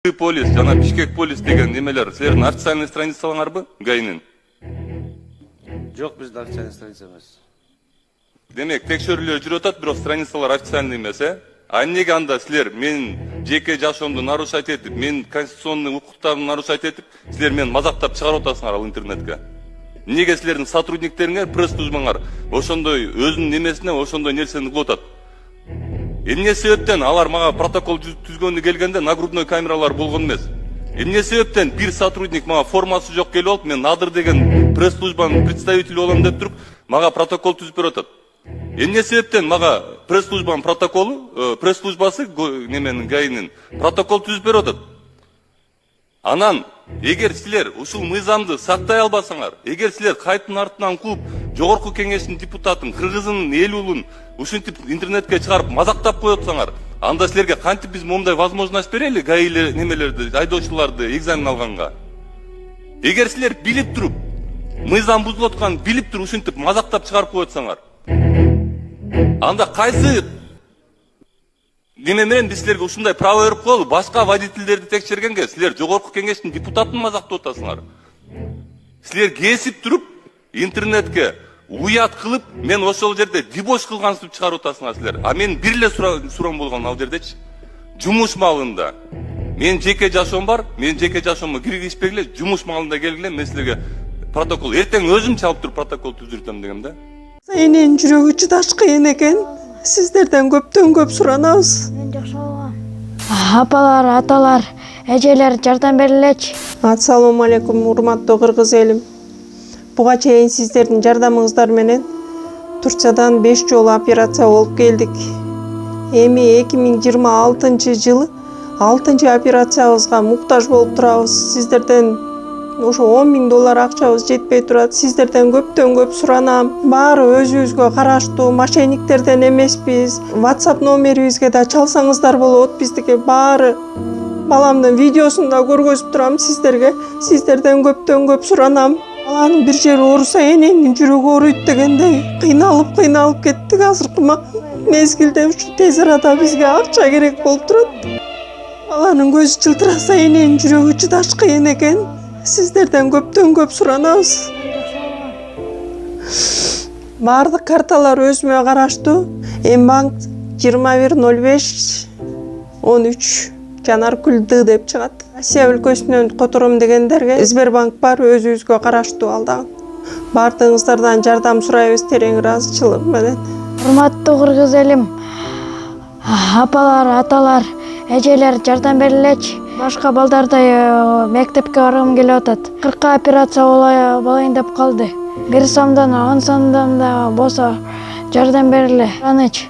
Полис жана Бишкек полис деген немелер силердин официальный страницаларыңарбы ГАИнин? Жок, биздин официальный страница эмес. Демек текшерүүлөр жүрүп атат, бирок страницалар официальный эмес, А эмнеге анда силер менин жеке жашоомду нарушать этип, менин конституционный укуктарымды нарушать этип, силер мени мазактап чыгарып атасыңар ал интернетке? Эмнеге силердин сотрудниктериңер, пресс-службаңар ошондой өзүнүн немесине ошондой нерсени кылып атат? Эмне себептен алар мага протокол түзгөнү келгенде нагрудной камералар болгон эмес? Эмне себептен бир сотрудник мага формасы жок келип алып, мен Надыр деген пресс-службанын представители болом деп туруп, мага протокол түзүп берип атат? Эмне себептен мага пресс-службанын протоколу, пресс-службасы неменин ГАИнин протокол түзүп берип атат? Анан, эгер силер ушул мыйзамды сактай албасаңар, эгер силер кайттын артынан кууп, жогорку кеңештин депутатын, кыргызынын эл улун ушинтип интернетке чыгарып мазактап коюп атсаңар, анда силерге кантип биз момундай возможность берели ГАИ немелерди, айдоочуларды экзамен алганга? Эгер силер билип туруп, мыйзам бузулуп атканын билип туруп ушинтип мазактап чыгарып коюп атсаңар, анда кайсы неме менен биз силерге ушундай право берип коелу? Башка водительдерди текшергенге силер жогорку кеңештин депутатын мазактап атасыңар. Силер кесип туруп интернетке уят кылып, мен ошол жерде дебош кылгансып чыгарып атасыңар силер. А мен бир эле сурам болгон ал жердечи. Жумуш маалында мен жеке жашоом бар, мен жеке жашоомо киргизбегиле, жумуш маалында келгиле, мен силерге протокол эртең өзүм чалып туруп протокол түзүртөм дегем да. Эненин жүрөгү чыдаш кыйын экен. Сиздерден көптөн көп суранабыз. Апалар, аталар, эжелер жардам берилечи. Ассалому алейкум, урматтуу кыргыз элим. Буга чейин сиздердин жардамыңыздар менен Турциядан 5 жолу операция болуп келдик. Эми 2026 жылы 6-чы операциябызга муктаж болуп турабыз. Сиздерден ошо $10.000 акчабыз жетпей турат. Сиздерден көптөн көп суранам. Баары өзүбүзгө караштуу, мошенниктерден эмеспиз. WhatsApp номерибизге да чалсаңыздар болот. Биздики баары баламдын видеосун да көргөзүп турам сиздерге. Сиздерден көптөн көп суранам. Баланын бир жери ооруса эненин жүрөгү ооруйт дегендей кыйналып кеттик. Азыркы мезгилде ушу тез арада бизге акча керек болуп турат. Баланын көзү жылтыраса эненин жүрөгү чыдаш кыйын экен. Сиздерден көптөн көп суранабыз. Баардык карталар өзүмө караштуу. Мбанк 210513 Жанаркүл Д деп чыгат. Россия өлкөсүнөн котором дегендерге Сбербанк бар, өзүбүзгө караштуу ал дагы. Баардыгыңыздардан жардам сурайбыз терең ыраазычылык менен. Урматтуу кыргыз элим, апалар, аталар, эжелер жардам берилечи. Башка балдардай мектепке баргым келип атат. 40 операция болоюн деп калды. 1 сомдон 10 сомдон да болсо жардам бериле. Аныч.